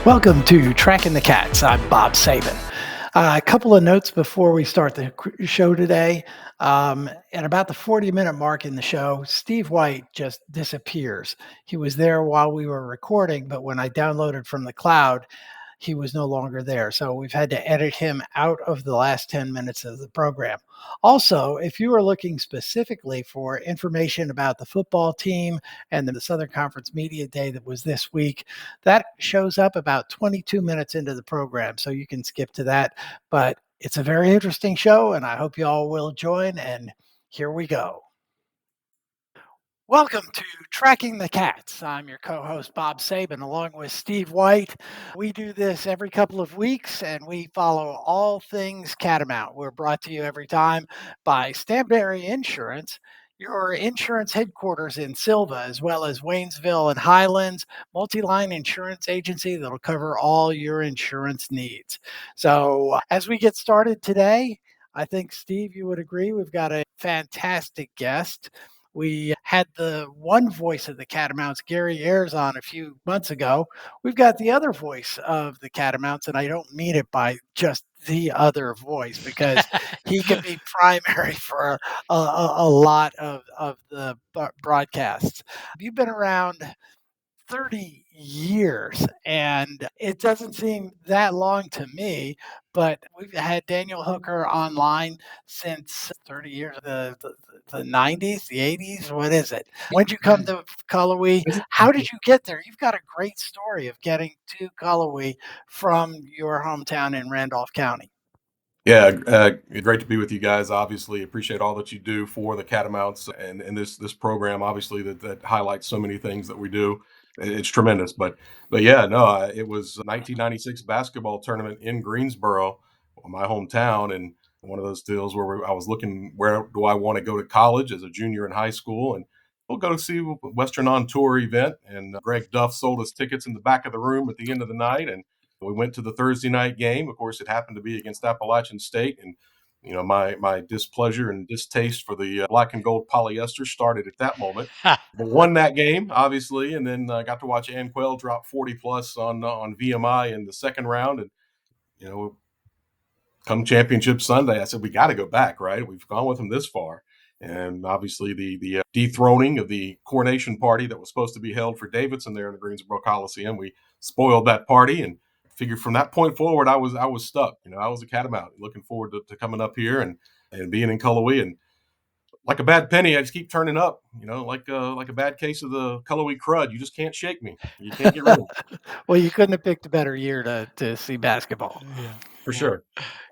Welcome to Tracking the Cats. I'm Bob Saban. A couple of notes before we start the show today. At about the 40-minute mark in the show, Steve White just disappears. He was there while we were recording, but when I downloaded from the cloud, he was no longer there. So we've had to edit him out of the last 10 minutes of the program. Also, if you are looking specifically for information about the football team and the Southern Conference Media Day that was this week, that shows up about 22 minutes into the program. So you can skip to that. But it's a very interesting show, and I hope you all will join. And here we go. Welcome to Tracking the Cats. I'm your co host, Bob Saban, along with Steve White. We do this every couple of weeks and we follow all things catamount. We're brought to you every time by Stanberry Insurance, your insurance headquarters in Silva, as well as Waynesville and Highlands, multi line insurance agency that'll cover all your insurance needs. So, as we get started today, I think, Steve, you would agree we've got a fantastic guest. We had the one voice of the Catamounts, Gary Ayers, on a few months ago. We've got the other voice of the Catamounts, and I don't mean it by just the other voice because he can be primary for a lot of the broadcasts. You've been around 30 years, and it doesn't seem that long to me, but we've had Daniel Hooker online since 30 years, the 90s, the 80s. What is it? When did you come to Cullowhee? How did you get there? You've got a great story of getting to Cullowhee from your hometown in Randolph County. Yeah, great to be with you guys. Obviously, appreciate all that you do for the Catamounts and this program. Obviously, that highlights so many things that we do. It's tremendous. But yeah, no, it was a 1996 basketball tournament in Greensboro, my hometown, and one of those deals where I was looking where do I want to go to college as a junior in high school, and we'll go see a Western on Tour event. And Greg Duff sold us tickets in the back of the room at the end of the night, and we went to the Thursday night game. Of course, it happened to be against Appalachian State, and my displeasure and distaste for the black and gold polyester started at that moment. But won that game, obviously, and then got to watch Ann Quell drop 40 plus on VMI in the second round, and you know, come championship Sunday, I said we got to go back, right? We've gone with them this far, and obviously the dethroning of the coronation party that was supposed to be held for Davidson there in the Greensboro Coliseum, we spoiled that party and figured from that point forward, I was stuck. I was a catamount, looking forward to coming up here and being in Cullowhee, and like a bad penny, I just keep turning up. Like a bad case of the Cullowhee crud. You just can't shake me. You can't get rid of me Well, you couldn't have picked a better year to see basketball. Yeah. for Well, sure.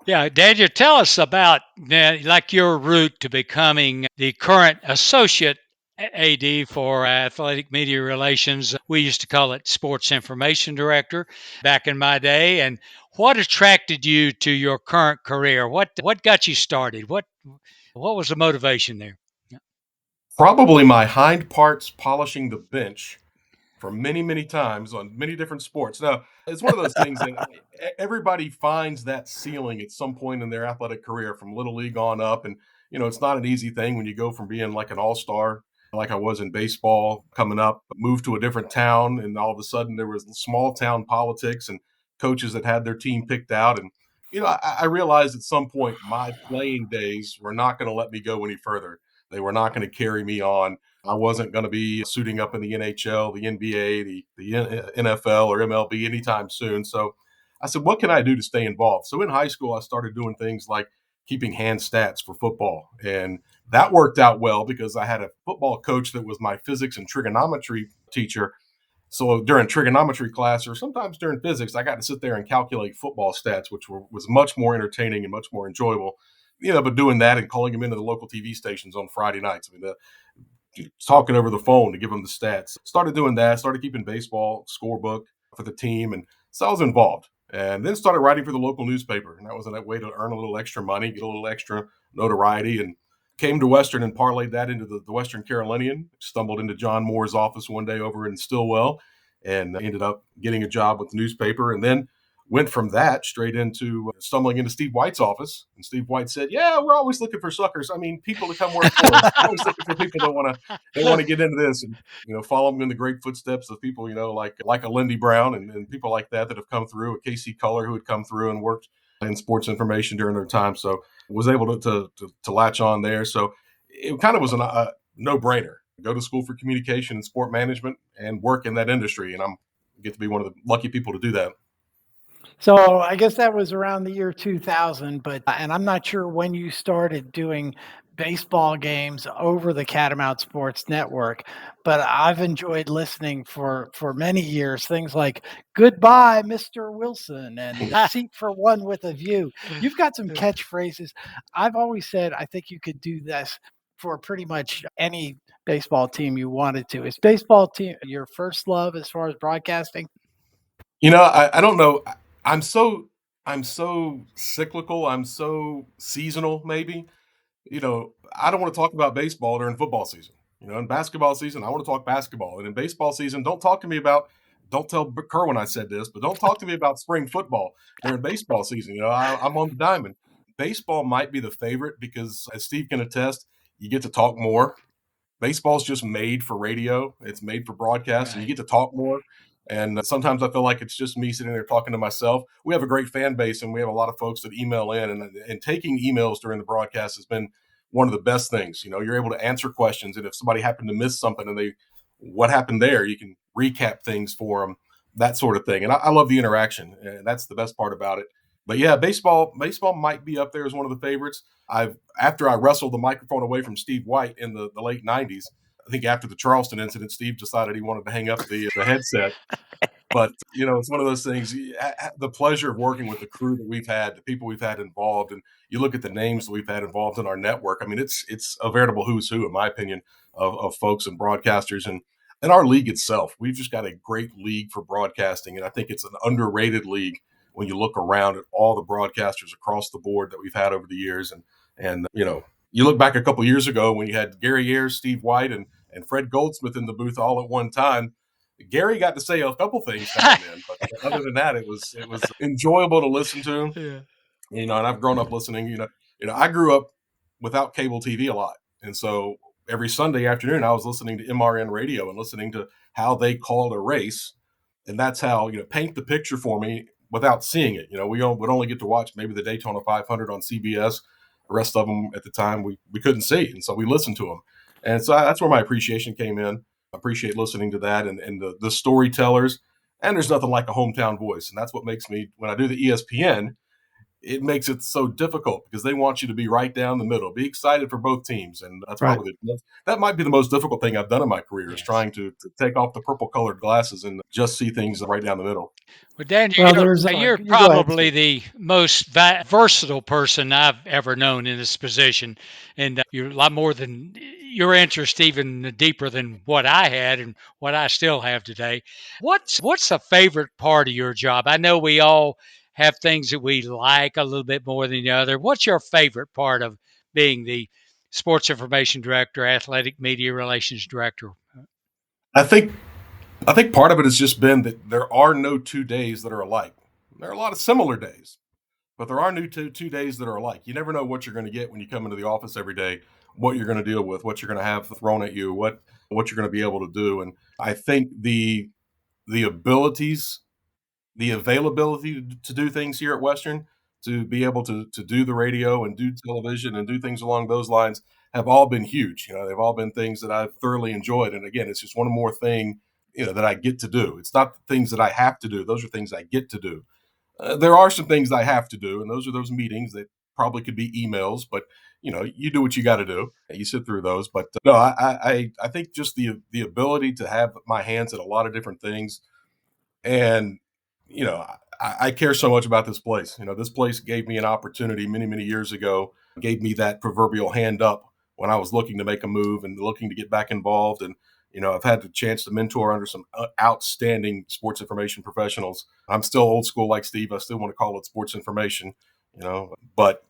yeah, Daniel, tell us about like your route to becoming the current associate AD for athletic media relations. We used to call it sports information director back in my day. And what attracted you to your current career? What got you started? What was the motivation there? Yeah. Probably my hind parts polishing the bench for many, many times on many different sports. Now, it's one of those things that everybody finds that ceiling at some point in their athletic career from little league on up. And, it's not an easy thing when you go from being like an all star, like I was in baseball coming up, move to a different town. And all of a sudden there was small town politics and coaches that had their team picked out. And, I realized at some point my playing days were not going to let me go any further. They were not going to carry me on. I wasn't going to be suiting up in the NHL, the NBA, the NFL, or MLB anytime soon. So I said, what can I do to stay involved? So in high school, I started doing things like keeping hand stats for football. And that worked out well because I had a football coach that was my physics and trigonometry teacher. So during trigonometry class or sometimes during physics, I got to sit there and calculate football stats, which was much more entertaining and much more enjoyable. But doing that and calling them into the local TV stations on Friday nights. I mean, talking over the phone to give them the stats. Started doing that, started keeping baseball scorebook for the team. And so I was involved. And then started writing for the local newspaper. And that was a way to earn a little extra money, get a little extra notoriety. And came to Western and parlayed that into the Western Carolinian. Stumbled into John Moore's office one day over in Stillwell and ended up getting a job with the newspaper. And then went from that straight into stumbling into Steve White's office. And Steve White said, "Yeah, we're always looking for suckers. I mean, people to come work for us. We're always looking for people that want to get into this and follow them in the great footsteps of people like a Lindy Brown and people like that have come through. A Casey Culler who had come through and worked in sports information during their time. So was able to latch on there. So it kind of was a no brainer. Go to school for communication and sport management and work in that industry. And I'm get to be one of the lucky people to do that. So I guess that was around the year 2000, and I'm not sure when you started doing baseball games over the Catamount Sports Network, but I've enjoyed listening for many years. Things like "Goodbye, Mr. Wilson" and "Seat for One with a View." You've got some catchphrases. I've always said I think you could do this for pretty much any baseball team you wanted to. Is baseball team your first love as far as broadcasting? I don't know. I'm so I'm so cyclical. I'm so seasonal. Maybe I don't want to talk about baseball during football season. In basketball season, I want to talk basketball, and in baseball season, don't talk to me about. Don't tell Kerwin I said this, but don't talk to me about spring football during baseball season. I'm on the diamond. Baseball might be the favorite because, as Steve can attest, you get to talk more. Baseball's just made for radio. It's made for broadcast, and you Right. get to talk more. And sometimes I feel like it's just me sitting there talking to myself. We have a great fan base, and we have a lot of folks that email in, and taking emails during the broadcast has been one of the best things. You're able to answer questions, and if somebody happened to miss something, what happened there, you can recap things for them, that sort of thing. And I love the interaction, and that's the best part about it. But yeah, baseball might be up there as one of the favorites. I've After I wrestled the microphone away from Steve White in the late '90s, I think after the Charleston incident, Steve decided he wanted to hang up the headset. But it's one of those things. The pleasure of working with the crew that we've had, the people we've had involved, and you look at the names that we've had involved in our network. I mean, it's a veritable who's who, in my opinion, of folks and broadcasters and our league itself. We've just got a great league for broadcasting, and I think it's an underrated league when you look around at all the broadcasters across the board that we've had over the years. And you look back a couple years ago when you had Gary Ayers, Steve White, and Fred Goldsmith in the booth all at one time. Gary got to say a couple things now and then, but other than that, it was enjoyable to listen to. Yeah. And I've grown up listening. I grew up without cable TV a lot, and so every Sunday afternoon I was listening to MRN radio and listening to how they called a race, and that's how paint the picture for me without seeing it. Would only get to watch maybe the Daytona 500 on CBS. The rest of them at the time we couldn't see, and so we listened to them, and so that's where my appreciation came in. I appreciate listening to that and the storytellers. And there's nothing like a hometown voice, and that's what makes me when I do the ESPN. It makes it so difficult because they want you to be right down the middle, be excited for both teams, and that's Right. probably that might be the most difficult thing I've done in my career is Yes. trying to take off the purple colored glasses and just see things right down the middle. Well, Dan, Well, you're there's you're you go ahead, probably Steve. the most versatile person I've ever known in this position, and you're a lot more than your interest, even deeper than what I had and what I still have today. What's a favorite part of your job? I know we all have things that we like a little bit more than the other. What's your favorite part of being the sports information director, athletic media relations director? I think I think part of it has just been that there are no 2 days that are alike. There are a lot of similar days, but there are new two days that are alike. You never know what you're going to get when you come into the office every day, what you're going to deal with, what you're going to have thrown at you, what you're going to be able to do. And I think the abilities, the availability to do things here at Western, to be able to do the radio and do television and do things along those lines have all been huge. They've all been things that I've thoroughly enjoyed. And again, it's just one more thing, that I get to do. It's not the things that I have to do. Those are things I get to do. There are some things I have to do, and those are those meetings that probably could be emails, but you do what you got to do. You sit through those, but no, I think just the ability to have my hands at a lot of different things, and I care so much about this place. This place gave me an opportunity many years ago, gave me that proverbial hand up when I was looking to make a move and looking to get back involved. And I've had the chance to mentor under some outstanding sports information professionals. I'm still old school like Steve. I still want to call it sports information, but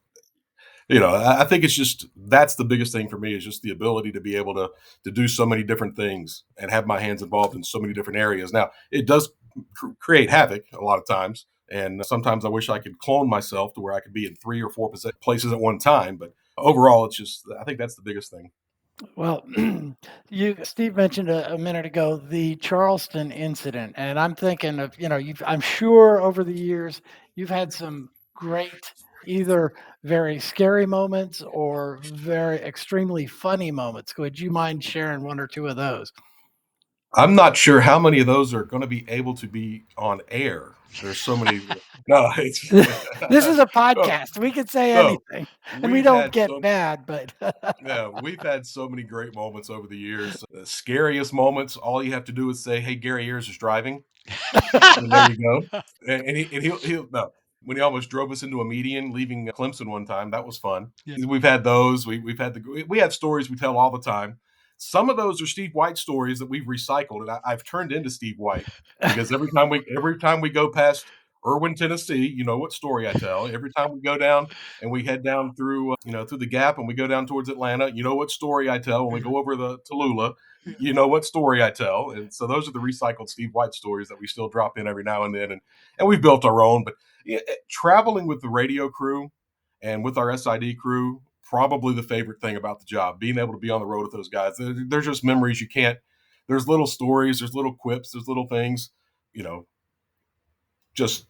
I think it's just that's the biggest thing for me is just the ability to be able to do so many different things and have my hands involved in so many different areas. Now, it does create havoc a lot of times. And sometimes I wish I could clone myself to where I could be in 3 or 4 places at one time. But overall, it's just, I think that's the biggest thing. Well, Steve mentioned a minute ago the Charleston incident, and I'm thinking of, I'm sure over the years you've had some great, either very scary moments or very extremely funny moments. Would you mind sharing one or two of those? I'm not sure how many of those are going to be able to be on air. There's so many. No, it's This is a no, podcast. We could say no. anything, and we We've don't had get so bad, but Yeah, we've had so many great moments over the years. The scariest moments, all you have to do is say, "Hey, Gary Ayers is driving," and there you go. And he'll no. When he almost drove us into a median, leaving Clemson one time, that was fun. Yeah. We've had those. We've had we have stories we tell all the time. Some of those are Steve White stories that we've recycled, and I've turned into Steve White because every time we go past Irwin, Tennessee, you know what story I tell. Every time we go down and we head down through through the Gap and we go down towards Atlanta, you know what story I tell. When we go over the Tallulah, you know what story I tell. And so those are the recycled Steve White stories that we still drop in every now and then, and we've built our own. But yeah, traveling with the radio crew and with our SID crew, probably the favorite thing about the job, being able to be on the road with those guys. There's just memories you can't. There's little stories, there's little quips, there's little things, you know, just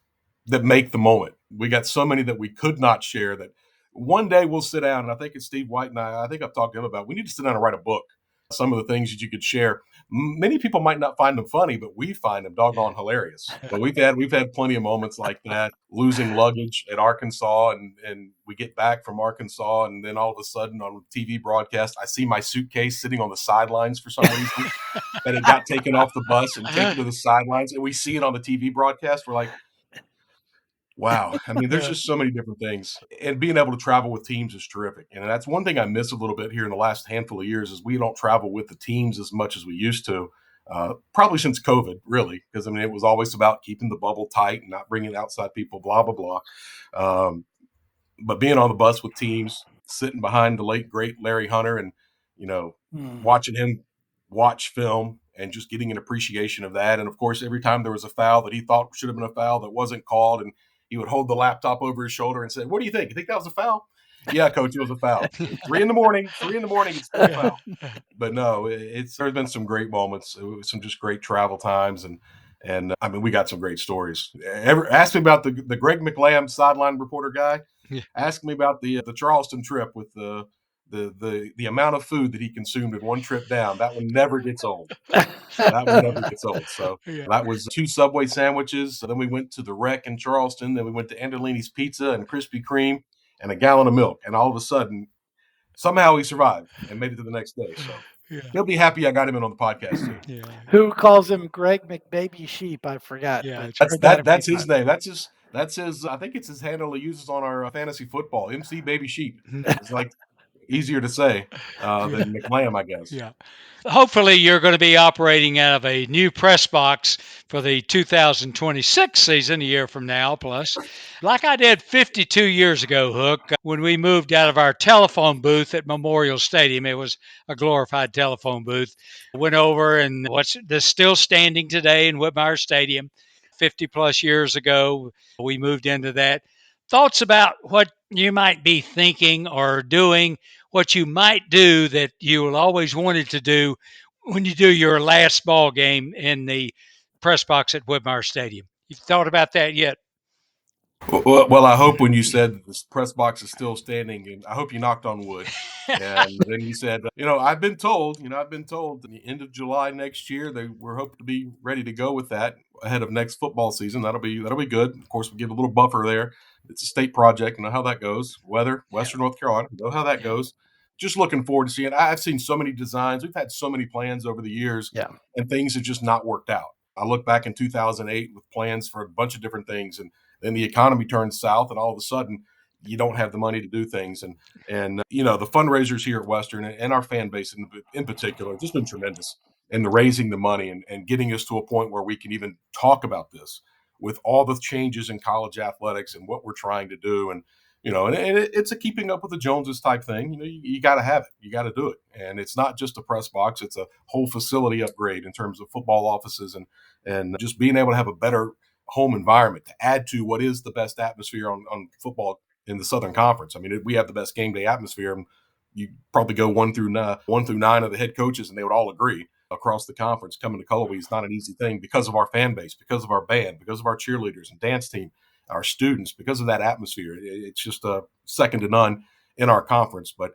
that make the moment. We got so many that we could not share that one day we'll sit down, and I think it's Steve White and I think I've talked to him about, we need to sit down and write a book. Some of the things that you could share. Many people might not find them funny, but we find them doggone hilarious. But we've had plenty of moments like that. Losing luggage at Arkansas, and we get back from Arkansas, and then all of a sudden on TV broadcast, I see my suitcase sitting on the sidelines for some reason. That it got taken off the bus and taken to the sidelines, and we see it on the TV broadcast. We're like, wow. I mean, there's just so many different things. And being able to travel with teams is terrific. And that's one thing I miss a little bit here in the last handful of years is we don't travel with the teams as much as we used to. Probably since COVID, really, because I mean, it was always about keeping the bubble tight and not bringing outside people, blah blah blah. Um, but being on the bus with teams, sitting behind the late great Larry Hunter, and you know, Hmm. watching him watch film and just getting an appreciation of that. And of course, every time there was a foul that he thought should have been a foul that wasn't called, and he would hold the laptop over his shoulder and say, "What do you think? You think that was a foul?" Yeah, coach, it was a foul. 3 in the morning, 3 in the morning, it's still a Yeah. foul. But no, it's there's been some great moments, some just great travel times, and I mean, we got some great stories. Ask me about the Greg McLam sideline reporter guy. Yeah. Ask me about the Charleston trip with the amount of food that he consumed in one trip down. That one never gets old. That one never gets old. So Yeah. that was 2 Subway sandwiches. So then we went to the Wreck in Charleston. Then we went to Andolini's Pizza and Krispy Kreme and a gallon of milk. And all of a sudden, somehow he survived and made it to the next day. So Yeah. he'll be happy I got him in on the podcast too. Yeah. Who calls him Greg McBaby Sheep? I forgot, Yeah. but It's That's heard that a few that's his times. name. That's his. I think it's his handle he uses on our fantasy football. MC Baby Sheep. It's like easier to say yeah. than McLam, I guess. Yeah. Hopefully, you're going to be operating out of a new press box for the 2026 season, a year from now, plus. Like I did 52 years ago, Hook, when we moved out of our telephone booth at Memorial Stadium. It was a glorified telephone booth. Went over and what's this still standing today in Whitmire Stadium. 50 plus years ago, we moved into that. Thoughts about what you might be thinking or doing, what you might do that you will always wanted to do when you do your last ball game in the press box at Whitmire Stadium. You've thought about that yet? Well, I hope when you said that this press box is still standing, and I hope you knocked on wood. And then you said, I've been told at the end of July next year we're hoping to be ready to go with that ahead of next football season. That'll be good. Of course, we give a little buffer there. It's a state project. You know how that goes. Weather, Yeah, Western North Carolina, you know how that Yeah. goes. Just looking forward to seeing. I've seen so many designs. We've had so many plans over the years, yeah. and things have just not worked out. I look back in 2008 with plans for a bunch of different things, and then the economy turns south, and all of a sudden you don't have the money to do things. And the fundraisers here at Western and our fan base in particular have just been tremendous in the raising the money and getting us to a point where we can even talk about this with all the changes in college athletics and what we're trying to do. And it's a keeping up with the Joneses type thing. You got to have it. You got to do it. And it's not just a press box. It's a whole facility upgrade in terms of football offices and just being able to have a better home environment to add to what is the best atmosphere on football in the Southern Conference. I mean, we have the best game day atmosphere. And you probably go 1 through 9 of the head coaches, and they would all agree across the conference coming to Cullowhee is not an easy thing because of our fan base, because of our band, because of our cheerleaders and dance team, our students, because of that atmosphere. It's just second to none in our conference. But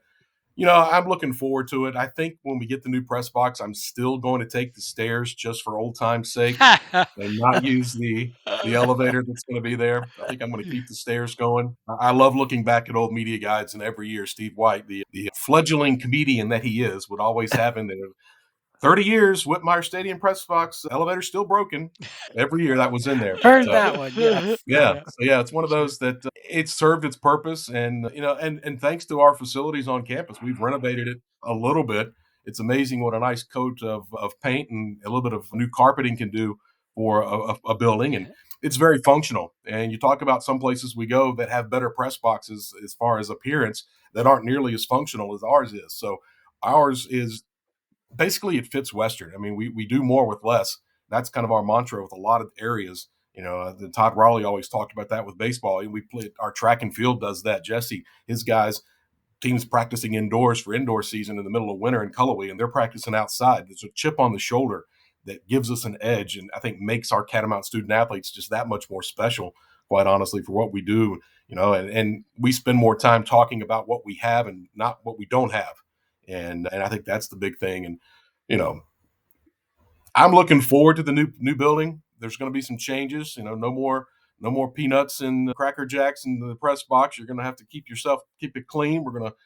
I'm looking forward to it. I think when we get the new press box, I'm still going to take the stairs just for old time's sake and not use the elevator that's going to be there. I think I'm going to keep the stairs going. I love looking back at old media guides, and every year Steve White, the fledgling comedian that he is, would always have in there 30 years, Whitmire Stadium press box, elevator still broken. Every year that was in there. But Heard that one, yes. yeah. Yeah. So yeah, it's one of those that it served its purpose, and and thanks to our facilities on campus, we've renovated it a little bit. It's amazing what a nice coat of paint and a little bit of new carpeting can do for a building, and it's very functional. And you talk about some places we go that have better press boxes as far as appearance that aren't nearly as functional as ours is. So ours is basically it fits Western. I mean, we do more with less. That's kind of our mantra with a lot of areas. The Todd Raleigh always talked about that with baseball. We play our track and field does that. Jesse, his guys, teams practicing indoors for indoor season in the middle of winter in Cullowhee, and they're practicing outside. There's a chip on the shoulder that gives us an edge, and I think makes our Catamount student athletes just that much more special. Quite honestly, for what we do, and we spend more time talking about what we have and not what we don't have, and I think that's the big thing. And you know, I'm looking forward to the new building. There's going to be some changes. No more peanuts and Cracker Jacks in the press box. You're going to have to keep it clean. We're going to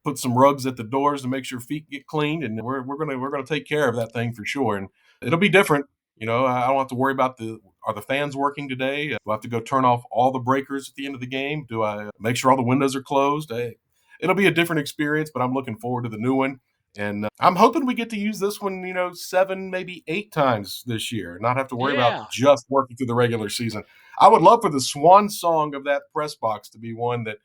put some rugs at the doors to make sure feet get cleaned, and we're gonna take care of that thing for sure. And it'll be different. I don't have to worry about are the fans working today? Do I have to go turn off all the breakers at the end of the game? Do I make sure all the windows are closed? It'll be a different experience, but I'm looking forward to the new one. And I'm hoping we get to use this one, 7, maybe 8 times this year, not have to worry about Yeah. just working through the regular season. I would love for the swan song of that press box to be one that,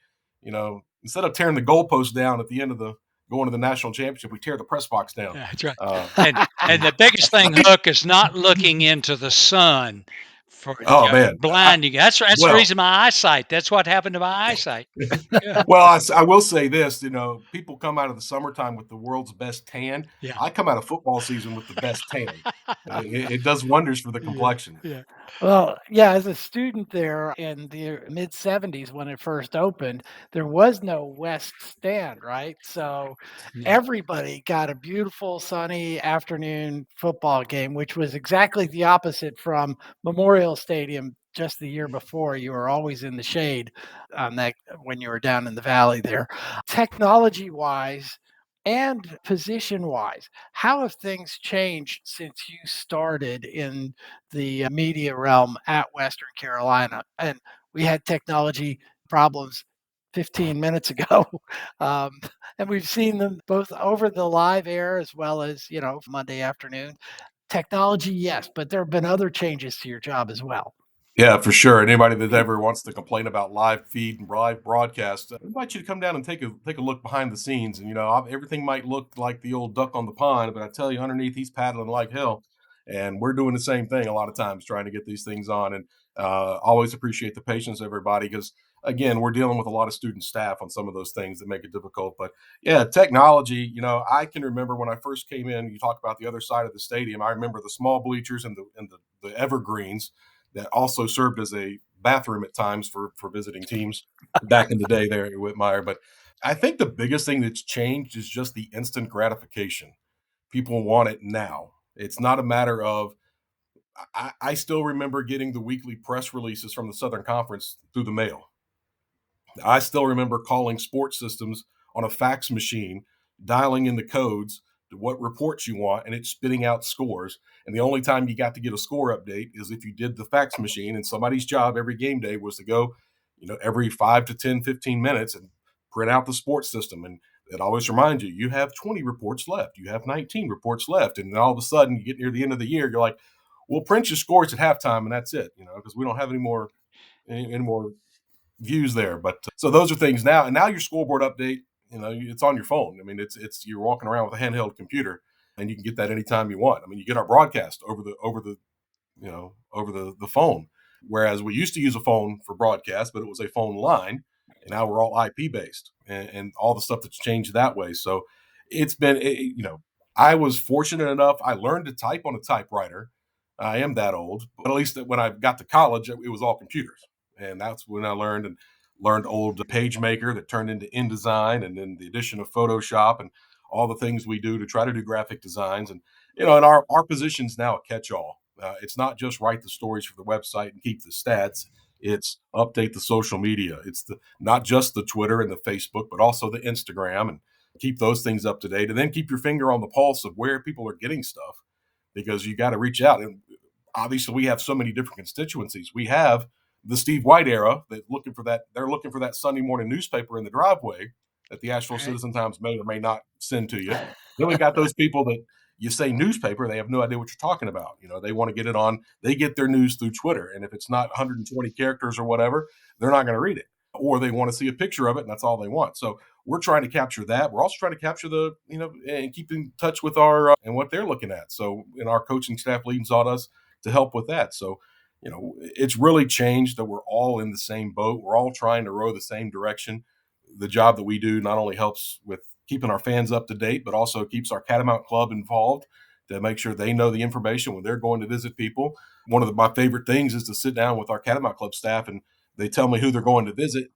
instead of tearing the goalpost down at the end of the going to the national championship, we tear the press box down. Yeah, that's right. Uh, And the biggest thing, Hook, is not looking into the sun for oh man, blinding. That's the well, reason my eyesight. That's what happened to my eyesight. Yeah, well, I will say this, people come out of the summertime with the world's best tan. yeah, I come out of football season with the best tan. It does wonders for the yeah, complexion. yeah, Well, yeah, as a student there in the mid 70s when it first opened, there was no West Stand, right? So yeah. everybody got a beautiful sunny afternoon football game, which was exactly the opposite from Memorial Stadium just the year before. You were always in the shade on that when you were down in the valley there. Technology wise, and position wise, how have things changed since you started in the media realm at Western Carolina? And we had technology problems 15 minutes ago. Um, and we've seen them both over the live air as well as, Monday afternoon. Technology, yes, but there have been other changes to your job as well. Yeah, for sure. Anybody that ever wants to complain about live feed and live broadcast, I invite you to come down and take a look behind the scenes. And everything might look like the old duck on the pond, but I tell you, underneath he's paddling like hell. And we're doing the same thing a lot of times, trying to get these things on. And always appreciate the patience of everybody because again, we're dealing with a lot of student staff on some of those things that make it difficult. But yeah, technology. I can remember when I first came in. You talk about the other side of the stadium. I remember the small bleachers and the evergreens that also served as a bathroom at times for visiting teams back in the day there at Whitmire. But I think the biggest thing that's changed is just the instant gratification. People want it now. It's not a matter of I still remember getting the weekly press releases from the Southern Conference through the mail. I still remember calling sports systems on a fax machine, dialing in the codes to what reports you want, and it's spitting out scores. And the only time you got to get a score update is if you did the fax machine, and somebody's job every game day was to go, every 5 to 10, 15 minutes and print out the sports system. And it always reminds you, you have 20 reports left, you have 19 reports left. And then all of a sudden, you get near the end of the year, you're like, we'll print your scores at halftime, and that's it, because we don't have any more views there. But so those are things now, and now your scoreboard update, it's on your phone. I mean, it's you're walking around with a handheld computer, and you can get that anytime you want. I mean, you get our broadcast over the phone. Whereas we used to use a phone for broadcast, but it was a phone line, and now we're all IP based, and all the stuff that's changed that way. So it's been, I was fortunate enough. I learned to type on a typewriter. I am that old, but at least when I got to college, it was all computers, and that's when I learned old PageMaker that turned into InDesign, and then the addition of Photoshop and all the things we do to try to do graphic designs. And and our position's now a catch-all. It's not just write the stories for the website and keep the stats. It's update the social media. It's not just the Twitter and the Facebook, but also the Instagram, and keep those things up to date. And then keep your finger on the pulse of where people are getting stuff, because you got to reach out. And obviously, we have so many different constituencies. We have the Steve White era that looking for that. They're looking for that Sunday morning newspaper in the driveway that the Asheville Right. Citizen Times may or may not send to you. Then we got those people that you say newspaper, they have no idea what you're talking about. They want to get it on. They get their news through Twitter, and if it's not 120 characters or whatever, they're not going to read it, or they want to see a picture of it, and that's all they want. So we're trying to capture that. We're also trying to capture and keep in touch with our and what they're looking at. So, our coaching staff leans on us to help with that. So, it's really changed that we're all in the same boat. We're all trying to row the same direction. The job that we do not only helps with keeping our fans up to date, but also keeps our Catamount Club involved to make sure they know the information when they're going to visit people. One of my favorite things is to sit down with our Catamount Club staff, and they tell me who they're going to visit,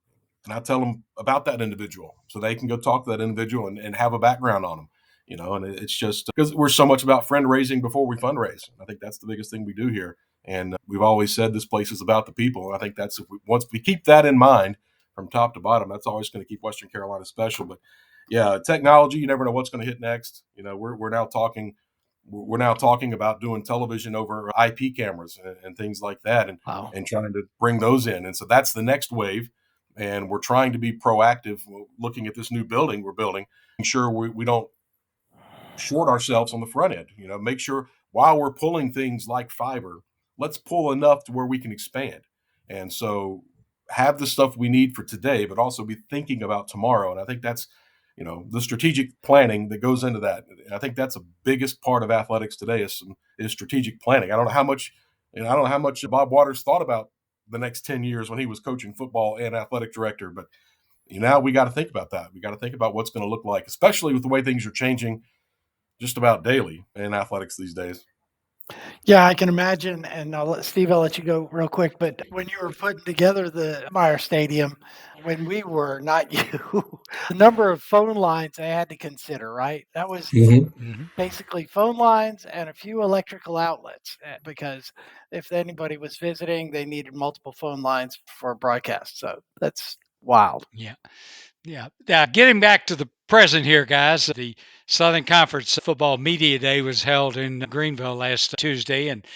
and I tell them about that individual so they can go talk to that individual and have a background on them. And it's just because we're so much about friend raising before we fundraise. I think that's the biggest thing we do here. And we've always said this place is about the people. And I think that's, once we keep that in mind from top to bottom, that's always going to keep Western Carolina special. But yeah, technology, you never know what's going to hit next. We're now talking about doing television over IP cameras and things like that, and Wow. trying to bring those in. And so that's the next wave. And we're trying to be proactive, looking at this new building we're building, making sure we don't short ourselves on the front end. Make sure while we're pulling things like fiber, let's pull enough to where we can expand. And so have the stuff we need for today, but also be thinking about tomorrow. And I think that's, the strategic planning that goes into that. And I think that's the biggest part of athletics today is strategic planning. I don't know how much Bob Waters thought about the next 10 years when he was coaching football and athletic director, but now we got to think about that. We got to think about what's going to look like, especially with the way things are changing just about daily in athletics these days. Yeah, I can imagine. And Steve, I'll let you go real quick. But when you were putting together the Meyer Stadium, when we were, not you, the number of phone lines they had to consider, right? That was Mhm. Mhm. basically phone lines and a few electrical outlets, because if anybody was visiting, they needed multiple phone lines for a broadcast. So that's wild. Yeah. Yeah. Now, getting back to the present here, guys, the Southern Conference Football Media Day was held in Greenville last Tuesday, and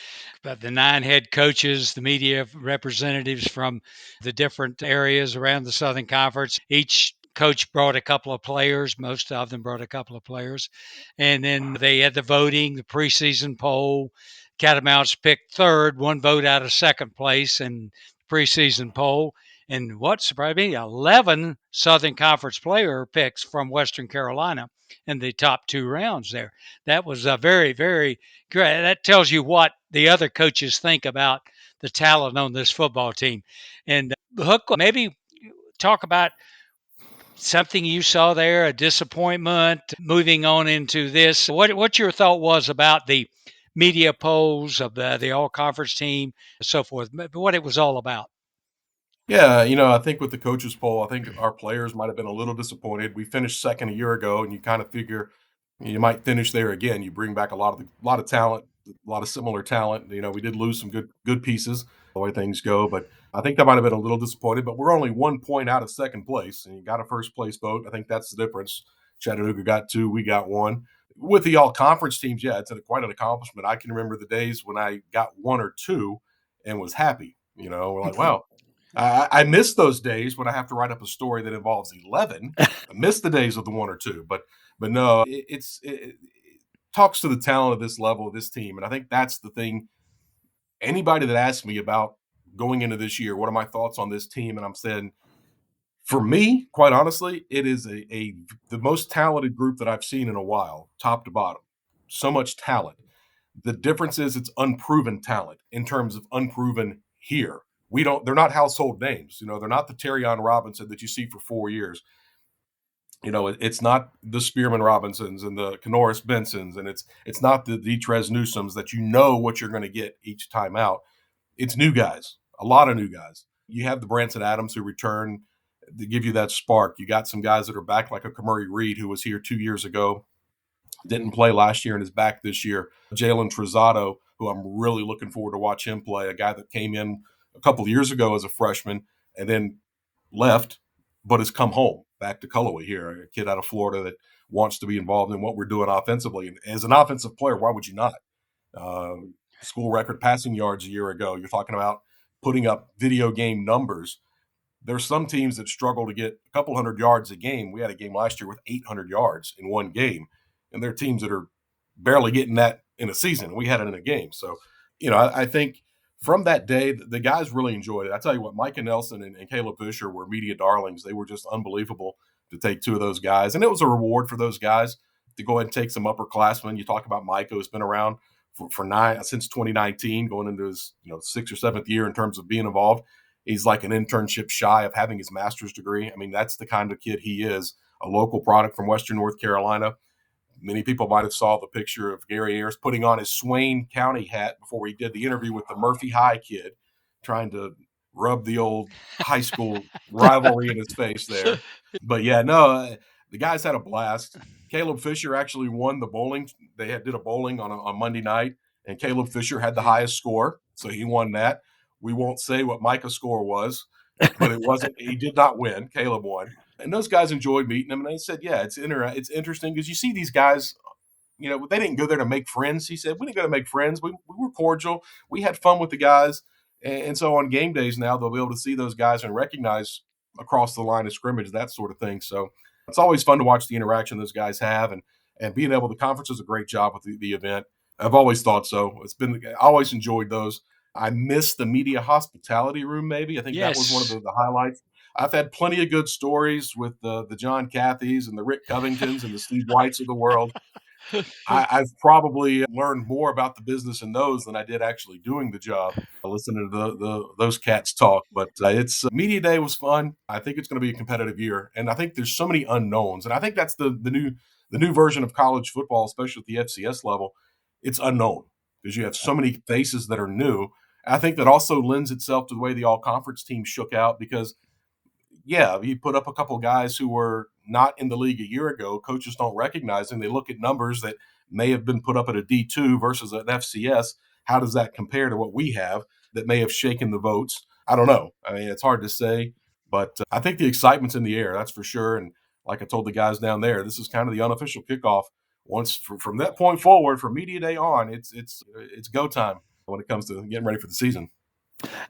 about the 9 head coaches, the media representatives from the different areas around the Southern Conference. Each coach brought a couple of players. Most of them brought a couple of players. And then they had the voting, the preseason poll. Catamounts picked third, one vote out of second place in preseason poll. And what surprised me, 11 Southern Conference player picks from Western Carolina in the top 2 rounds there. That was a very, very great. That tells you what the other coaches think about the talent on this football team. And Hook, maybe talk about something you saw there, a disappointment, moving on into this. What your thought was about the media polls of the all conference team, so forth, what it was all about. Yeah, I think with the coaches poll, I think our players might have been a little disappointed. We finished second a year ago, and you kind of figure you might finish there again. You bring back a lot of talent, a lot of similar talent. We did lose some good pieces the way things go, but I think that might have been a little disappointed. But we're only 1 point out of second place, and you got a first place vote. I think that's the difference. Chattanooga got 2, we got 1. With the all conference teams, yeah, it's quite an accomplishment. I can remember the days when I got 1 or 2 and was happy. We're like, wow, I miss those days when I have to write up a story that involves 11. I miss the days of the 1 or 2, but no, it talks to the talent of this level of this team, and I think that's the thing. Anybody that asks me about going into this year, what are my thoughts on this team, and I'm saying, for me, quite honestly, it is the most talented group that I've seen in a while, top to bottom. So much talent. The difference is it's unproven talent in terms of unproven here. We don't. They're not household names. They're not the Terrion Robinson that you see for 4 years. It's not the Spearman Robinsons and the Canoris Bensons, and it's not the Detrez Newsomes that what you're going to get each time out. It's new guys, a lot of new guys. You have the Branson Adams who return to give you that spark. You got some guys that are back, like a Kamari Reed who was here 2 years ago, didn't play last year and is back this year. Jalen Trezado, who I'm really looking forward to watch him play, a guy that came in a couple of years ago as a freshman and then left, but has come home back to Cullowhee here, a kid out of Florida that wants to be involved in what we're doing offensively. And as an offensive player, why would you not? Uh, School record passing yards a year ago. You're talking about putting up video game numbers. There's some teams that struggle to get a couple hundred yards a game. We had a game last year with 800 yards in one game, and there are teams that are barely getting that in a season. We had it in a game. So, I think from that day, the guys really enjoyed it. I tell you what, Micah Nelson and Caleb Fisher were media darlings. They were just unbelievable to take two of those guys, and it was a reward for those guys to go ahead and take some upperclassmen. You talk about Micah, who's been around for since 2019, going into his sixth or seventh year in terms of being involved. He's like an internship shy of having his master's degree. I mean, that's the kind of kid he is, a local product from Western North Carolina. Many people might have saw the picture of Gary Ayers putting on his Swain County hat before he did the interview with the Murphy High kid, trying to rub the old high school rivalry in his face there. But yeah, no, the guys had a blast. Caleb Fisher actually won the bowling. Did a bowling on Monday night, and Caleb Fisher had the highest score, so he won that. We won't say what Micah's score was, but it wasn't. He did not win. Caleb won, and those guys enjoyed meeting him. And they said, "Yeah, it's interesting because you see these guys. They didn't go there to make friends." He said, "We didn't go to make friends. We were cordial. We had fun with the guys, and so on game days now they'll be able to see those guys and recognize across the line of scrimmage, that sort of thing. So it's always fun to watch the interaction those guys have, and being able. The conference does a great job with the event. I've always thought so. I always enjoyed those. I miss the media hospitality room. Maybe I think that was one of Yes. the highlights. I've had plenty of good stories with the John Cathys and the Rick Covingtons and the Steve Whites of the world. I've probably learned more about the business in those than I did actually doing the job, listening to those cats talk. But it's media day was fun. I think it's going to be a competitive year, and I think there's so many unknowns, and I think that's the new version of college football, especially at the FCS level. It's unknown because you have so many faces that are new. I think that also lends itself to the way the all conference team shook out because yeah, you put up a couple of guys who were not in the league a year ago. Coaches don't recognize them. They look at numbers that may have been put up at a D2 versus an FCS. How does that compare to what we have that may have shaken the votes? I don't know. I mean, it's hard to say, but I think the excitement's in the air. That's for sure. And like I told the guys down there, this is kind of the unofficial kickoff. Once from that point forward, from media day on, it's go time when it comes to getting ready for the season.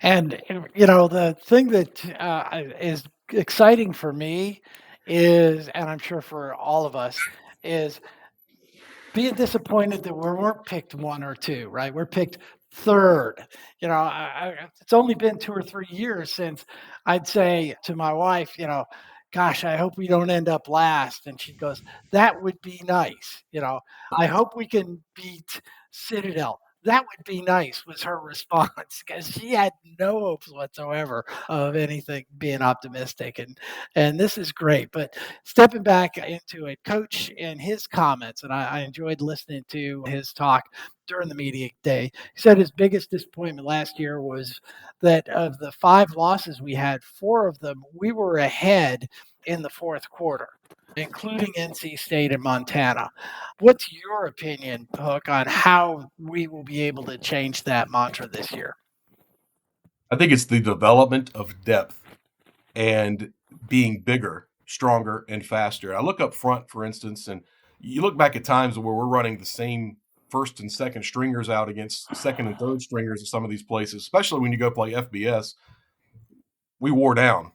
And the thing that is exciting for me is, and I'm sure for all of us, is being disappointed that we weren't picked one or two, right? We're picked third. It's only been 2 or 3 years since I'd say to my wife, gosh, I hope we don't end up last. And she goes, that would be nice. I hope we can beat Citadel. That would be nice, was her response, because she had no hopes whatsoever of anything being optimistic. And this is great. But stepping back into it, Coach and his comments, and I enjoyed listening to his talk during the media day. He said his biggest disappointment last year was that of the 5 losses we had, 4 of them we were ahead in the fourth quarter, including NC State and Montana. What's your opinion, Hook, on how we will be able to change that mantra this year? I think it's the development of depth and being bigger, stronger, and faster. I look up front, for instance, and you look back at times where we're running the same first and second stringers out against second and third stringers at some of these places, especially when you go play FBS. We wore down.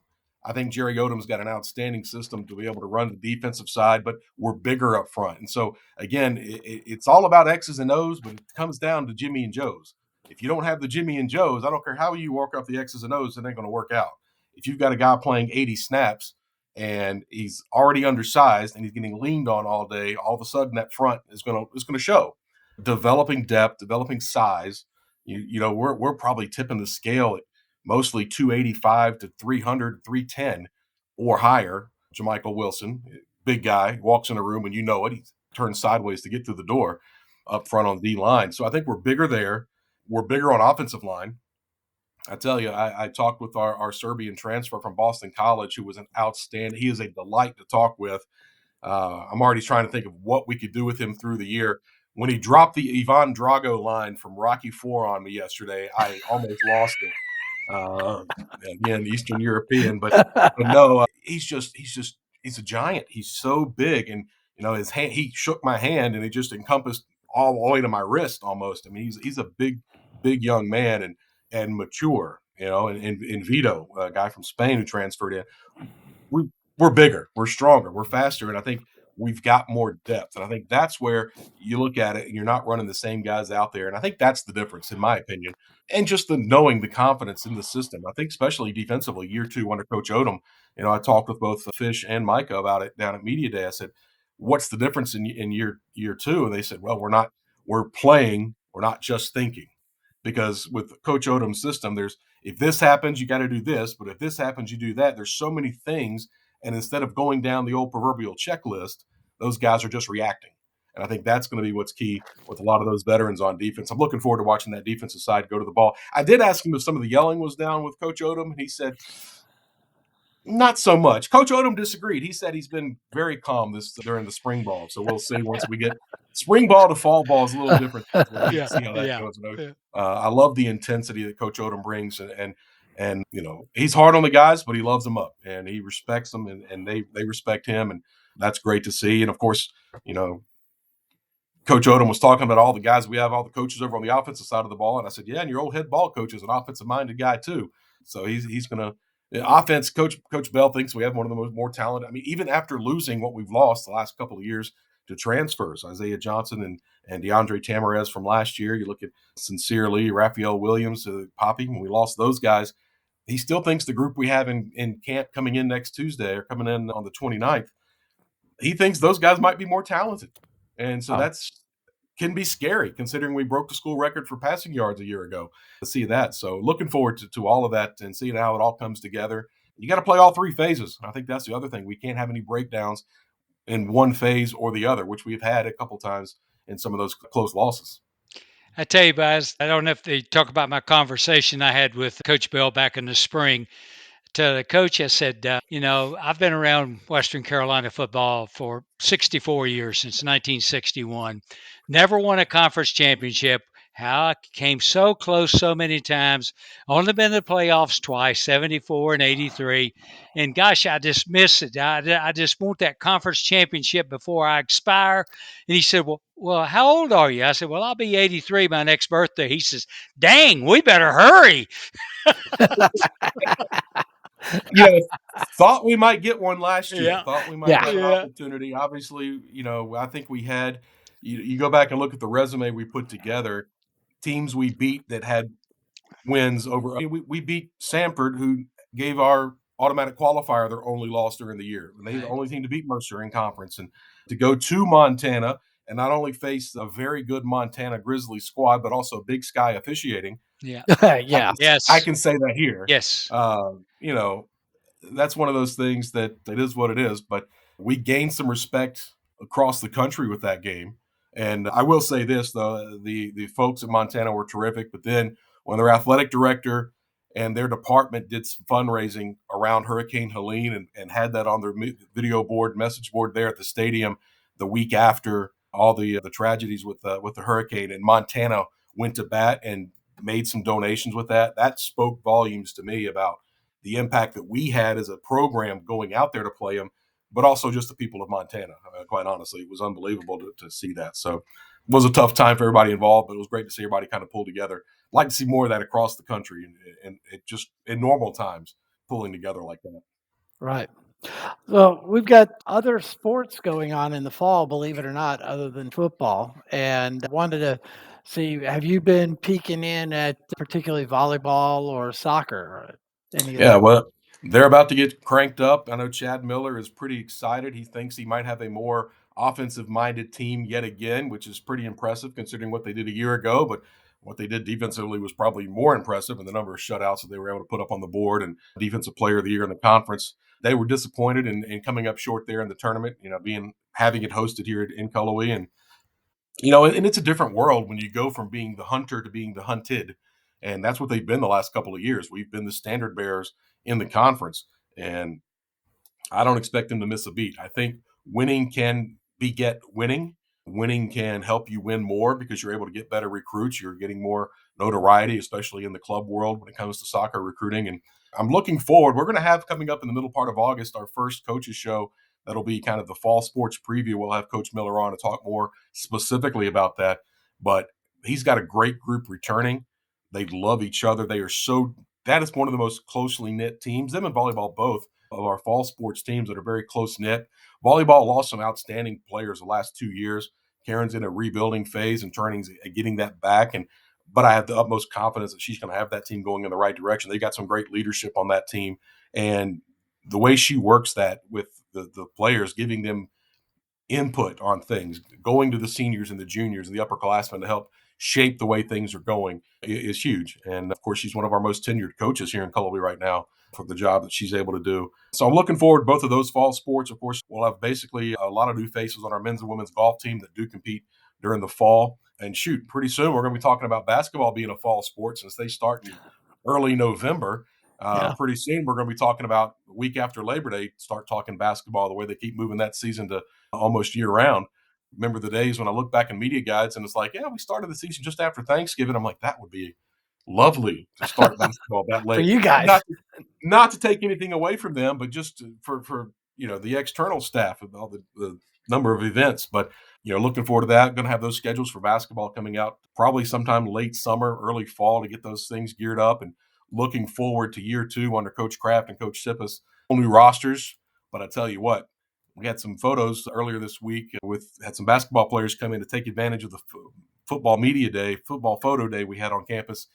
I think Jerry Odom's got an outstanding system to be able to run the defensive side, but we're bigger up front. And so, again, it's all about X's and O's, but it comes down to Jimmy and Joe's. If you don't have the Jimmy and Joe's, I don't care how you work off the X's and O's, it ain't going to work out. If you've got a guy playing 80 snaps and he's already undersized and he's getting leaned on all day, all of a sudden that front is going to show. Developing depth, developing size. We're probably tipping the scale mostly 285 to 300, 310 or higher. Jamichael Wilson, big guy, walks in a room and you know it. He turns sideways to get through the door up front on D line. So I think we're bigger there. We're bigger on offensive line. I tell you, I talked with our Serbian transfer from Boston College, who was an outstanding. He is a delight to talk with. I'm already trying to think of what we could do with him through the year. When he dropped the Ivan Drago line from Rocky Four on me yesterday, I almost lost it. Uh, Again, Eastern European, but no, he's a giant. He's so big, and his hand. He shook my hand, and it just encompassed all the way to my wrist almost. I mean, he's a big young man and mature. And Vito, a guy from Spain who transferred in, we we're bigger, we're stronger, we're faster, and I think we've got more depth. And I think that's where you look at it and you're not running the same guys out there. And I think that's the difference, in my opinion. And just the knowing the confidence in the system. I think especially defensively, year two under Coach Odom. I talked with both Fish and Micah about it down at Media Day. I said, "What's the difference in year two?" And they said, "Well, we're playing, we're not just thinking." Because with Coach Odom's system, there's if this happens, you got to do this, but if this happens, you do that. There's so many things, and instead of going down the old proverbial checklist, those guys are just reacting. And I think that's going to be what's key with a lot of those veterans on defense. I'm looking forward to watching that defensive side go to the ball. I did ask him if some of the yelling was down with Coach Odom, and he said not so much. Coach Odom disagreed. He said he's been very calm this during the spring ball. So we'll see once we get spring ball to fall ball is a little different. We'll Yeah, see how that yeah, goes. yeah. I love the intensity that Coach Odom brings, and he's hard on the guys, but he loves them up and he respects them, and they respect him, and that's great to see. And of course, you know, Coach Odom was talking about all the guys we have, all the coaches over on the offensive side of the ball, and I said, "Yeah, and your old head ball coach is an offensive minded guy too." So he's going to offense. Coach Bell thinks we have one of the more talented. I mean, even after losing what we've lost the last couple of years to transfers, Isaiah Johnson and DeAndre Tamarez from last year. You look at Sincerely, Raphael Williams, Poppy. When we lost those guys, he still thinks the group we have in camp coming in next Tuesday or coming in on the 29th, he thinks those guys might be more talented. And so Oh, that's can be scary considering we broke the school record for passing yards a year ago to see that. So looking forward to all of that and seeing how it all comes together. You got to play all three phases. I think that's the other thing. We can't have any breakdowns in one phase or the other, which we've had a couple times in some of those close losses. I tell you, guys, I don't know if they talk about my conversation I had with Coach Bell back in the spring. To the coach, I said, I've been around Western Carolina football for 64 years, since 1961. Never won a conference championship. How I came so close so many times. Only been to the playoffs twice, 74 and 83. And gosh, I just miss it. I just want that conference championship before I expire. And he said, well, how old are you? I said, well, I'll be 83 my next birthday. He says, dang, we better hurry. You know, thought we might get one last year. Yeah. Thought we might yeah. have an Yeah. opportunity. Obviously, I think we had. You go back and look at the resume we put together. Teams we beat that had wins over. I mean, we beat Sanford, who gave our automatic qualifier their only loss during the year. And they the Right. only team to beat Mercer in conference, and to go to Montana and not only face a very good Montana Grizzlies squad, but also Big Sky officiating. Yeah. I Yeah. can I Yes. can say that here. Yes. You know, that's one of those things that it is what it is. But we gained some respect across the country with that game. And I will say this though, the folks in Montana were terrific. But then when their athletic director and their department did some fundraising around Hurricane Helene and had that on their video board, message board there at the stadium the week after all the tragedies with the hurricane, and Montana went to bat and made some donations with that. That spoke volumes to me about the impact that we had as a program going out there to play them, but also just the people of Montana. Quite honestly, it was unbelievable to see that. So it was a tough time for everybody involved, but it was great to see everybody kind of pull together. I'd like to see more of that across the country and it just in normal times pulling together like that. Right. So we've got other sports going on in the fall, believe it or not, other than football. And I wanted to see, have you been peeking in at particularly volleyball or soccer or any of Yeah, those? well, they're about to get cranked up. I know Chad Miller is pretty excited. He thinks he might have a more offensive minded team yet again, which is pretty impressive considering what they did a year ago. But What they did defensively was probably more impressive, and the number of shutouts that they were able to put up on the board and defensive player of the year in the conference. They were disappointed in coming up short there in the tournament, being having it hosted here in Cullowhee. And and it's a different world when you go from being the hunter to being the hunted. And that's what they've been the last couple of years. We've been the standard bearers in the conference. And I don't expect them to miss a beat. I think winning can beget winning. Winning can help you win more because you're able to get better recruits. You're getting more notoriety, especially in the club world when it comes to soccer recruiting. And I'm looking forward. We're going to have coming up in the middle part of August our first coaches show. That'll be kind of the fall sports preview. We'll have Coach Miller on to talk more specifically about that. But he's got a great group returning. They love each other. That is one of the most closely knit teams. Them and volleyball both of our fall sports teams that are very close knit. Volleyball lost some outstanding players the last 2 years. Karen's in a rebuilding phase and getting that back. But I have the utmost confidence that she's going to have that team going in the right direction. They got some great leadership on that team, and the way she works that with the players, giving them input on things, going to the seniors and the juniors and the upperclassmen to help shape the way things are going is huge. And of course, she's one of our most tenured coaches here in Cullowhee right now for the job that she's able to do. So I'm looking forward to both of those fall sports. Of course, we'll have basically a lot of new faces on our men's and women's golf team that do compete during the fall. And shoot, pretty soon we're going to be talking about basketball being a fall sport since they start in early November. Yeah. Pretty soon we're going to be talking about the week after Labor Day, start talking basketball the way they keep moving that season to almost year round. Remember the days when I look back in media guides and it's like, yeah, we started the season just after Thanksgiving. I'm like, that would be lovely to start basketball that For late. you guys. Not to take anything away from them, but just for the external staff of all the number of events. But looking forward to that. Going to have those schedules for basketball coming out probably sometime late summer, early fall to get those things geared up, and looking forward to year two under Coach Kraft and Coach Sippas. Whole new rosters, but I tell you what, we had some photos earlier this week had some basketball players come in to take advantage of the football media day, football photo day we had on campus.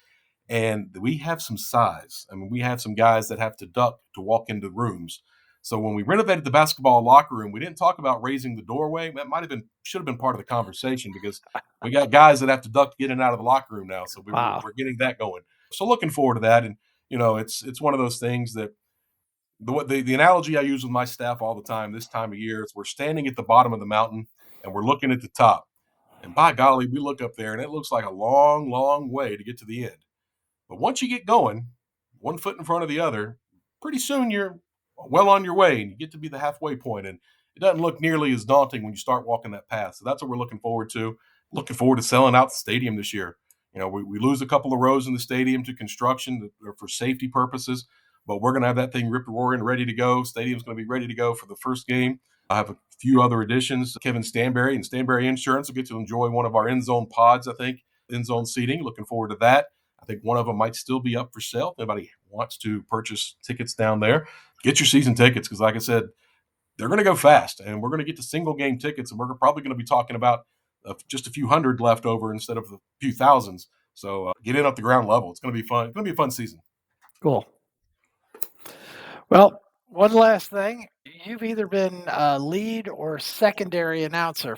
And we have some size. I mean, we have some guys that have to duck to walk into rooms. So when we renovated the basketball locker room, we didn't talk about raising the doorway. That should have been part of the conversation because we got guys that have to duck to get in and out of the locker room now. So Wow. we're getting that going. So looking forward to that. And it's one of those things that the analogy I use with my staff all the time this time of year is we're standing at the bottom of the mountain and we're looking at the top. And by golly, we look up there and it looks like a long, long way to get to the end. But once you get going, one foot in front of the other, pretty soon you're well on your way and you get to be the halfway point. And it doesn't look nearly as daunting when you start walking that path. So that's what we're looking forward to. Looking forward to selling out the stadium this year. We lose a couple of rows in the stadium to construction for safety purposes, but we're going to have that thing rip roaring, ready to go. Stadium's going to be ready to go for the first game. I have a few other additions. Kevin Stanberry and Stanberry Insurance will get to enjoy one of our end zone pods, I think, end zone seating. Looking forward to that. I think one of them might still be up for sale. If anybody wants to purchase tickets down there, get your season tickets because, like I said, they're going to go fast, and we're going to get to single game tickets, and we're probably going to be talking about just a few hundred left over instead of a few thousands. So get in at the ground level. It's going to be fun. It's going to be a fun season. Cool. Well, one last thing. You've either been a lead or secondary announcer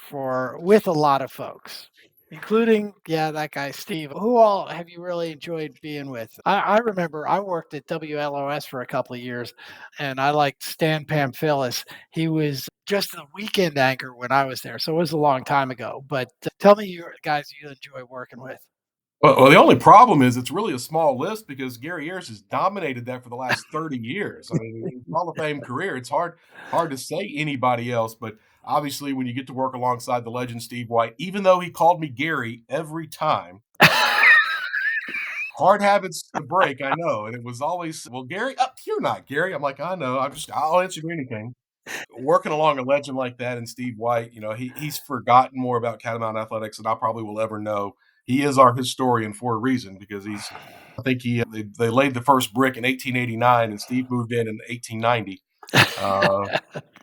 with a lot of folks, including, that guy, Steve. Who all have you really enjoyed being with? I remember I worked at WLOS for a couple of years, and I liked Stan Pamphilis. He was just the weekend anchor when I was there, so it was a long time ago. But tell me, you guys you enjoy working with. Well, the only problem is it's really a small list because Gary Ayers has dominated that for the last 30 years. I mean, his Hall of Fame career, it's hard to say anybody else, but obviously when you get to work alongside the legend Steve White, even though he called me Gary every time, hard habits to break, I know. And it was always, well, Gary, you're not Gary. I'm like, I know. I'll answer anything. Working along a legend like that and Steve White, he's forgotten more about Catamount athletics than I probably will ever know. He is our historian for a reason because I think they laid the first brick in 1889 and Steve moved in 1890. Uh,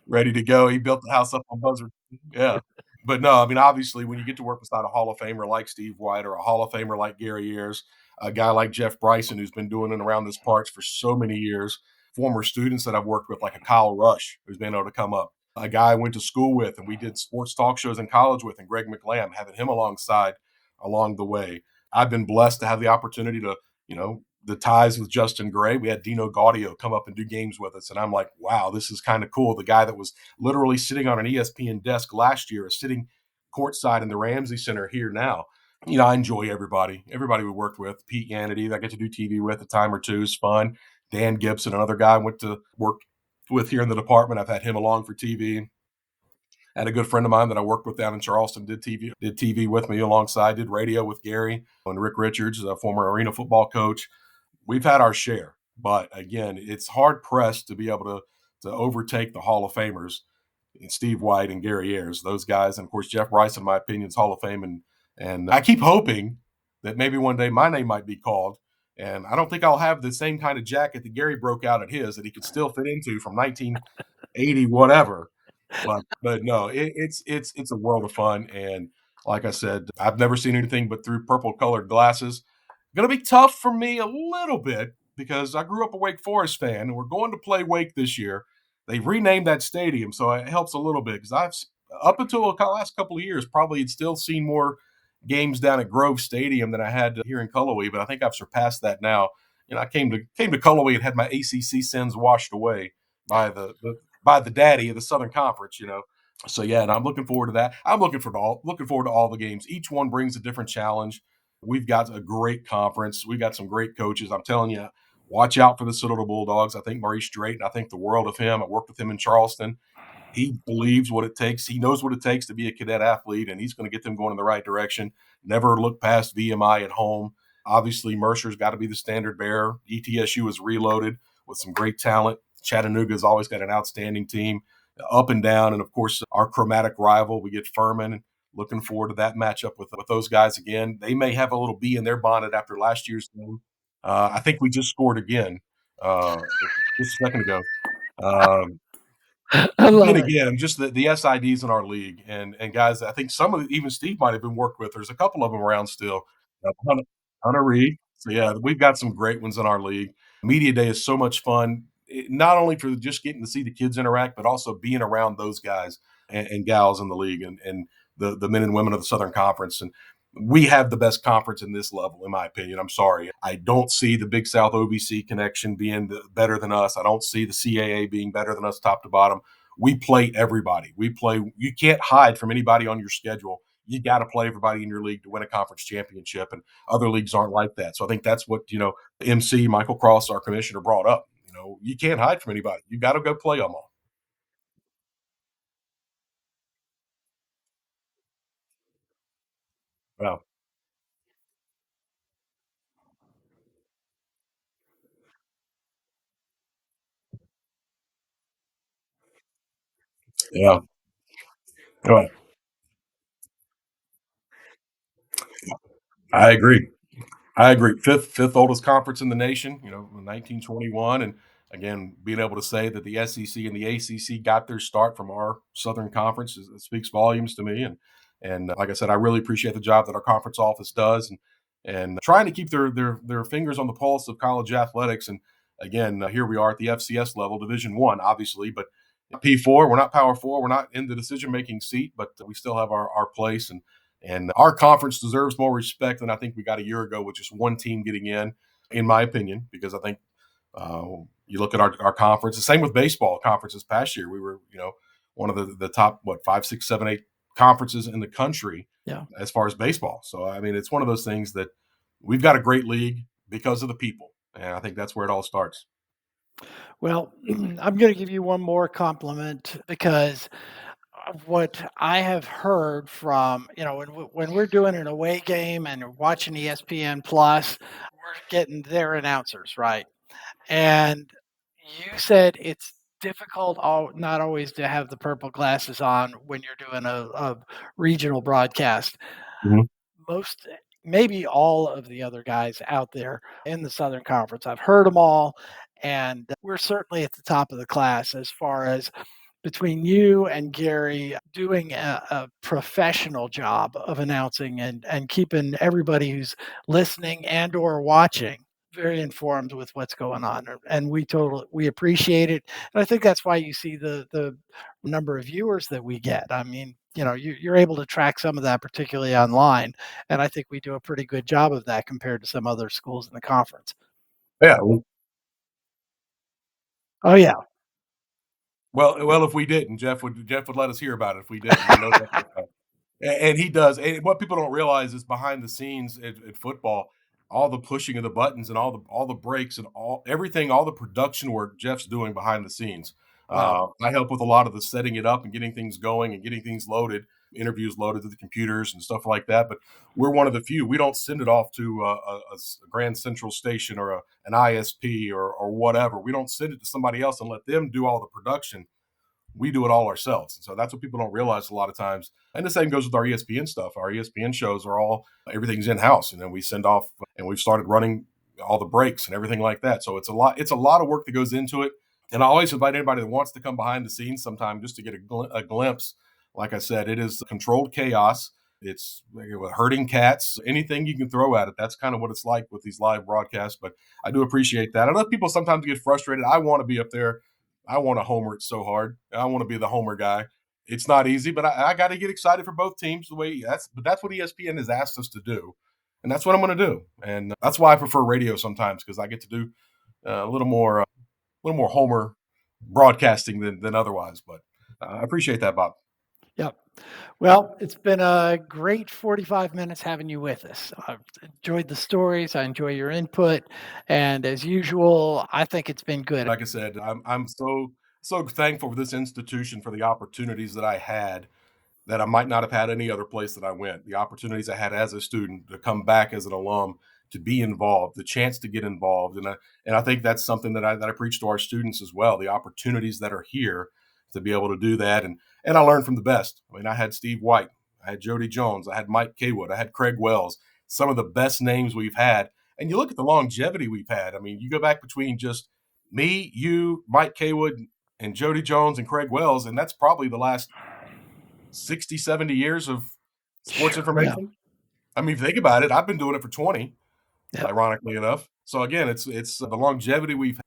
Ready to go. He built the house up on Buzzard. Yeah. But no, I mean, obviously, when you get to work beside a Hall of Famer like Steve White or a Hall of Famer like Gary Ayers, a guy like Jeff Bryson, who's been doing it around this parts for so many years, former students that I've worked with, like a Kyle Rush, who's been able to come up, a guy I went to school with, and we did sports talk shows in college with, and Greg McLam, having him alongside along the way. I've been blessed to have the opportunity to, the ties with Justin Gray. We had Dino Gaudio come up and do games with us. And I'm like, wow, this is kind of cool. The guy that was literally sitting on an ESPN desk last year is sitting courtside in the Ramsey Center here now. I enjoy everybody we worked with. Pete Yanity, that I get to do TV with a time or two is fun. Dan Gibson, another guy I went to work with here in the department. I've had him along for TV. I had a good friend of mine that I worked with down in Charleston, did TV with me alongside, did radio with Gary and Rick Richards, a former arena football coach. We've had our share, but again, it's hard pressed to be able to overtake the Hall of Famers, Steve White and Gary Ayers, those guys, and of course Jeff Bryce, in my opinion, is Hall of Fame, and I keep hoping that maybe one day my name might be called. And I don't think I'll have the same kind of jacket that Gary broke out at his that he could still fit into from 1980 whatever. But no, it's a world of fun, and like I said, I've never seen anything but through purple colored glasses. Gonna be tough for me a little bit because I grew up a Wake Forest fan, and we're going to play Wake this year. They've renamed that stadium, so it helps a little bit because up until the last couple of years, probably had still seen more games down at Grove Stadium than I had here in Cullowhee, but I think I've surpassed that now. I came to Cullowhee and had my ACC sins washed away by the daddy of the Southern Conference. So yeah, and I'm looking forward to that. I'm looking forward to all the games. Each one brings a different challenge. We've got a great conference. We got some great coaches. I'm telling you, watch out for the Citadel Bulldogs. I think Maurice Drayton. I think the world of him. I worked with him in Charleston. He believes what it takes. He knows what it takes to be a cadet athlete, and he's going to get them going in the right direction. Never look past VMI at home. Obviously, Mercer's got to be the standard bearer. ETSU is reloaded with some great talent. Chattanooga's always got an outstanding team, up and down. And of course, our chromatic rival, we get Furman. Looking forward to that matchup with those guys again. They may have a little bee in their bonnet after last year's game. I think we just scored again just a second ago. Um, I then love it. again, just the SIDs in our league and guys, I think some of even Steve might have been worked with. There's a couple of them around still. Hunter Reed. So yeah, we've got some great ones in our league. Media day is so much fun, not only for just getting to see the kids interact, but also being around those guys and gals in the league and the men and women of the Southern Conference. And we have the best conference in this level, in my opinion. I'm sorry. I don't see the Big South OVC connection being better than us. I don't see the CAA being better than us top to bottom. We play everybody. You can't hide from anybody on your schedule. You got to play everybody in your league to win a conference championship. And other leagues aren't like that. So I think that's what, MC Michael Cross, our commissioner, brought up. You can't hide from anybody. You got to go play them all. Well, yeah. Go ahead. I agree. I agree. Fifth oldest conference in the nation, 1921. And again, being able to say that the SEC and the ACC got their start from our Southern Conference it speaks volumes to me. And like I said, I really appreciate the job that our conference office does and trying to keep their fingers on the pulse of college athletics. And again, here we are at the FCS level, Division One, obviously, but P4, we're not Power Four, we're not in the decision making seat, but we still have our place and our conference deserves more respect than I think we got a year ago with just one team getting in my opinion, because I think uh, you look at our conference, the same with baseball conferences past year. We were, one of the top, what, five, six, seven, eight conferences in the country Yeah. as far as baseball. So, I mean, it's one of those things that we've got a great league because of the people. And I think that's where it all starts. Well, I'm going to give you one more compliment because of what I have heard from, when we're doing an away game and watching ESPN Plus, we're getting their announcers, right? And you said it's difficult, not always to have the purple glasses on when you're doing a regional broadcast. Mhm. Most, maybe all of the other guys out there in the Southern Conference, I've heard them all, and we're certainly at the top of the class as far as between you and Gary doing a professional job of announcing and keeping everybody who's listening and or watching very informed with what's going on, and we appreciate it. And I think that's why you see the number of viewers that we get. I mean, you're able to track some of that, particularly online, and I think we do a pretty good job of that compared to some other schools in the conference. Yeah. Oh yeah, Well, if we didn't, Jeff would let us hear about it if we didn't. I know that for a fact. And he does. And what people don't realize is behind the scenes at football, all the pushing of the buttons and all the breaks and everything, all the production work Jeff's doing behind the scenes. wow, I help with a lot of the setting it up and getting things going and getting things loaded, interviews loaded to the computers and stuff like that. But we're one of the few. We don't send it off to a Grand Central Station or an ISP or whatever. We don't send it to somebody else and let them do all the production. We do it all ourselves. And so that's what people don't realize a lot of times. And the same goes with our ESPN stuff. Our ESPN shows are all everything's in house, and then we send off, and we've started running all the breaks and everything like that. So it's a lot. It's a lot of work that goes into it. And I always invite anybody that wants to come behind the scenes sometime just to get a glimpse. Like I said, it is controlled chaos. It's herding cats, anything you can throw at it. That's kind of what it's like with these live broadcasts. But I do appreciate that. I know people sometimes get frustrated. I want to be up there. I want to homer it so hard. I want to be the homer guy. It's not easy, but I got to get excited for both teams. That's what ESPN has asked us to do, and that's what I'm going to do. And that's why I prefer radio sometimes because I get to do a little more homer broadcasting than otherwise. But I appreciate that, Bob. yep. Well, it's been a great 45 minutes having you with us. I've enjoyed the stories. I enjoy your input, and as usual, I think it's been good. Like I said, I'm so thankful for this institution for the opportunities that I had that I might not have had any other place that I went. The opportunities I had as a student to come back as an alum, to be involved, the chance to get involved, and I think that's something that I preach to our students as well. The opportunities that are here to be able to do that, and I learned from the best. I mean, I had Steve White, I had Jody Jones, I had Mike Kaywood, I had Craig Wells, some of the best names we've had. And you look at the longevity we've had. I mean, you go back between just me, you, Mike Kaywood, and Jody Jones and Craig Wells, and that's probably the last 60, 70 years of sports Yeah, information. I mean, think about it. I've been doing it for 20, yep. ironically enough. So again, it's the longevity we've had,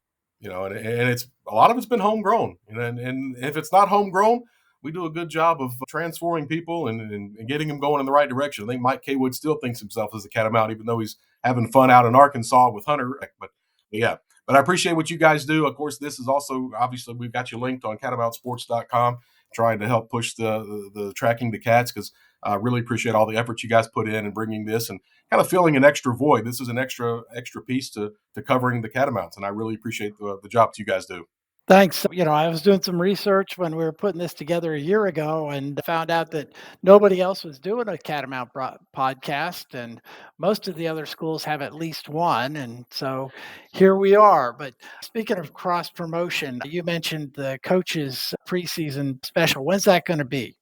and it's a lot of it's been homegrown. And if it's not homegrown, we do a good job of transforming people and getting them going in the right direction. I think Mike Kaywood still thinks himself as a catamount, even though he's having fun out in Arkansas with Hunter. But yeah, but I appreciate what you guys do. Of course, this is also obviously we've got you linked on catamountsports.com, trying to help push the tracking the cats because I really appreciate all the effort you guys put in bringing this and kind of filling an extra void. This is an extra piece to covering the catamounts, and I really appreciate the job that you guys do. Thanks. I was doing some research when we were putting this together a year ago and found out that nobody else was doing a Catamount podcast, and most of the other schools have at least one. And so here we are. But speaking of cross promotion, you mentioned the coaches' preseason special. When's that going to be?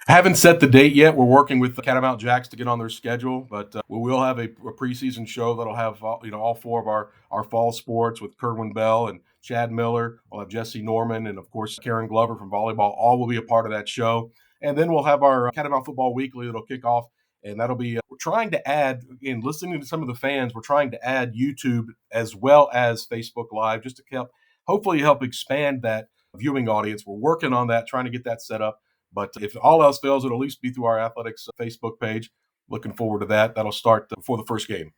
Haven't set the date yet. We're working with the Catamount Jacks to get on their schedule, but we will have a preseason show that'll have all four of our fall sports with Kerwin Bell and Chad Miller. We'll have Jesse Norman and of course Karen Glover from volleyball. All will be a part of that show, and then we'll have our Catamount Football Weekly that'll kick off, and that'll be. We're trying to add in listening to some of the fans. We're trying to add YouTube as well as Facebook Live just to hopefully help expand that viewing audience. We're working on that, trying to get that set up. But if all else fails, it'll at least be through our athletics Facebook page. Looking forward to that. That'll start before the first game.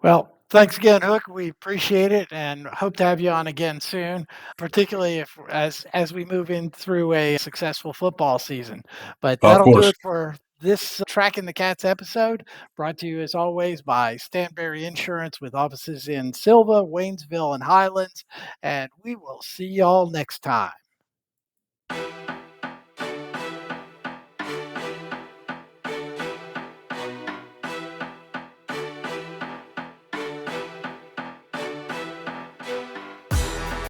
Well, thanks again, Hook. We appreciate it and hope to have you on again soon, particularly if as we move in through a successful football season. But Of that'll do course. it for this Tracking the Cats episode, brought to you as always by Stanberry Insurance with offices in Silva, Waynesville, and Highlands. And we will see y'all next time.